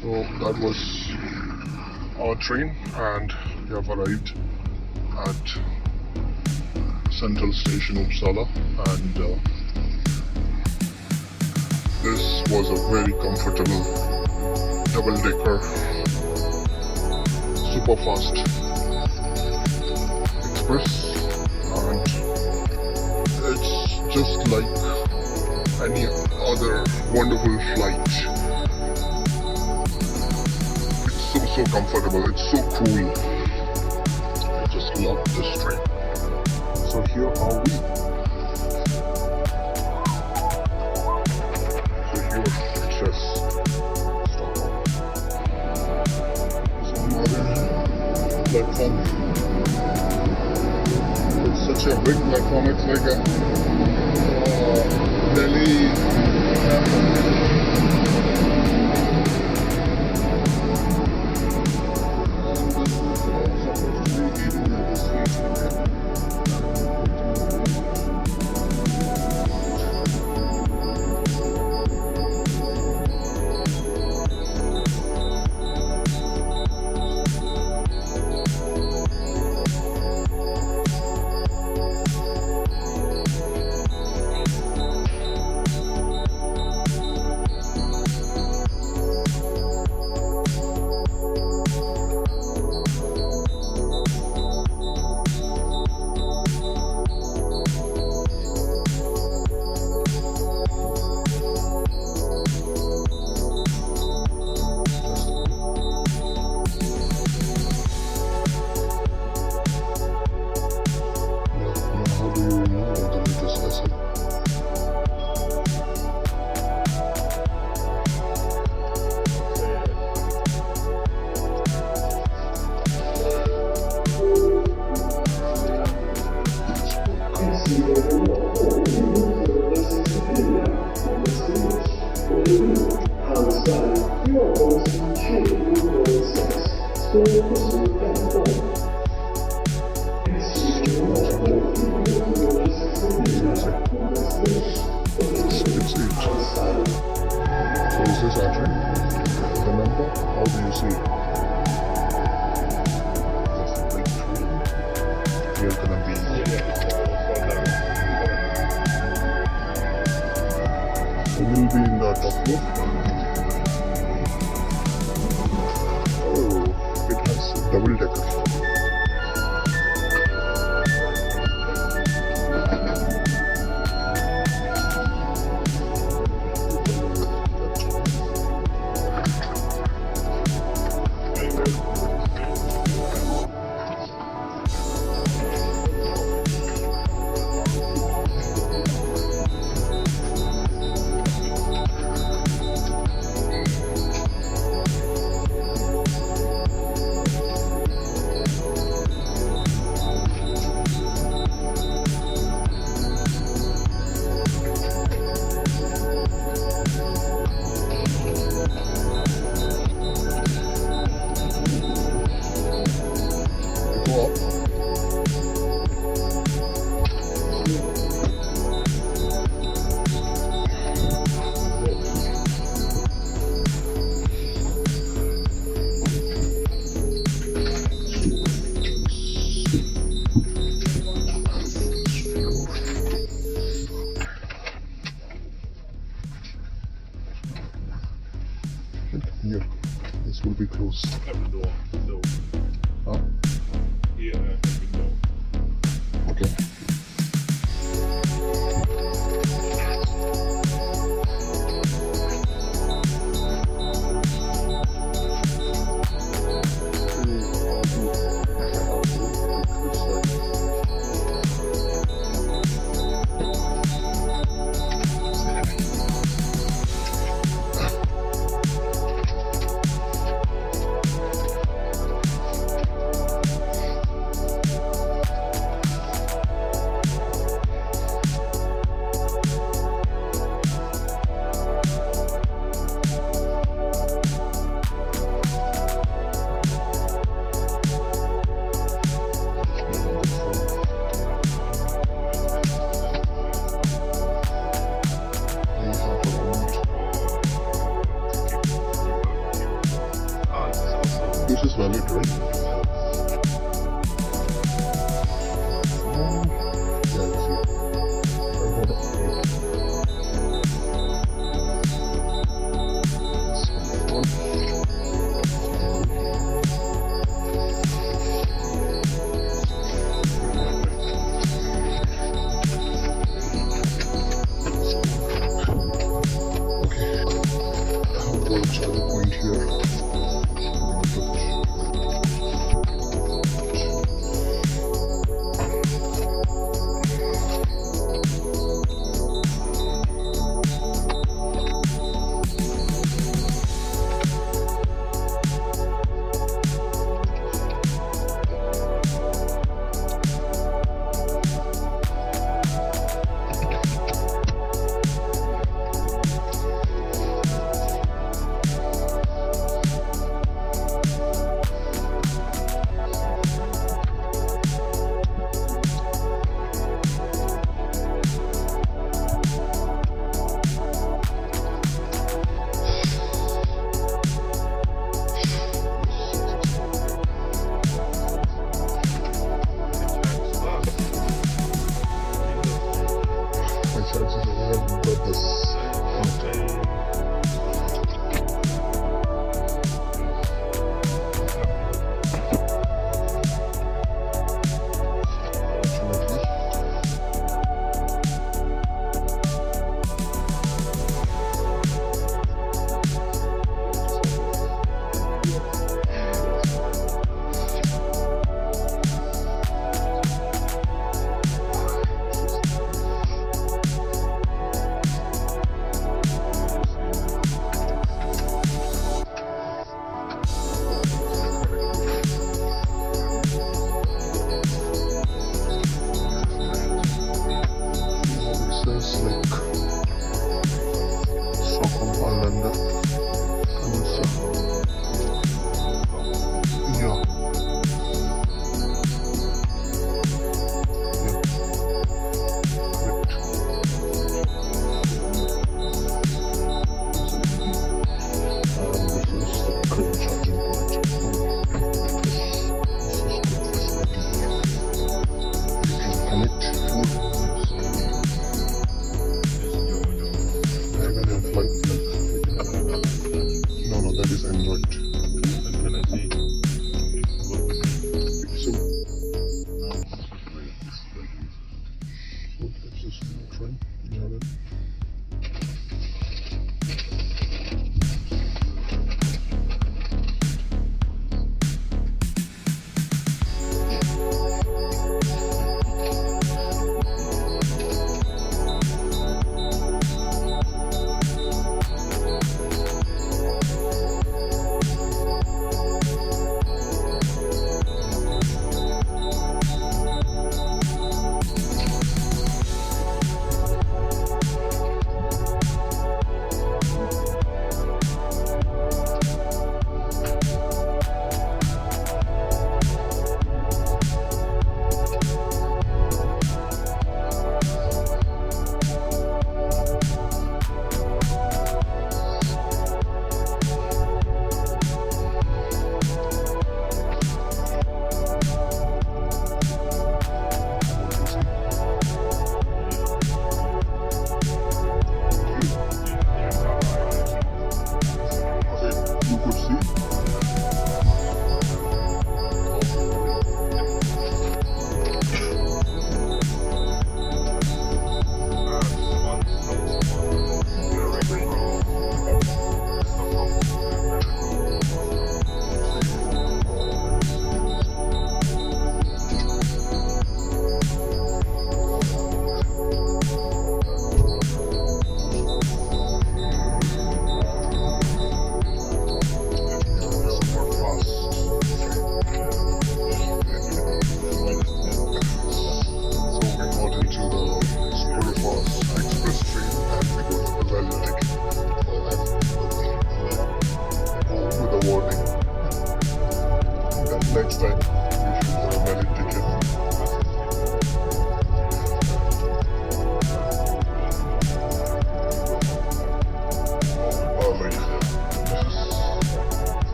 So that was our train, and we have arrived at Central Station Uppsala, and this was a very comfortable double-decker super fast express, and it's just like any other wonderful flight. It's so comfortable, it's so cool. I just love this train. So here are we. So here it's just Stockholm. There's another platform. It's such a big platform, it's like a Delhi platform. So is this our train? The number? How do you see it? That's the big train. We're gonna be so we'll be in the top floor. Oh, it has a double decker. Here, this will be closed. Every door. So, Huh? yeah, every door. Okay. This is valid, right? Yeah, I see. I got it. Point here.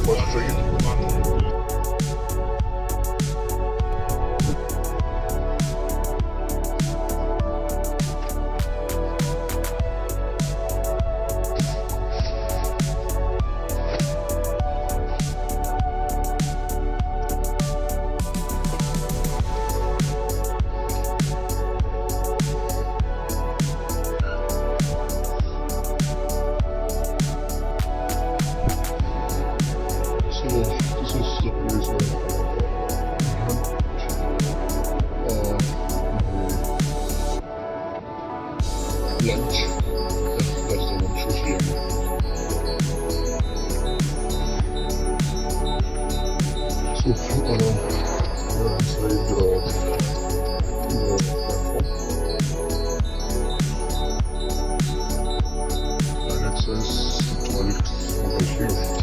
What train? So this is the place where lunch. That's the one, sushi. So we're inside the platform, and it says the toilet over here.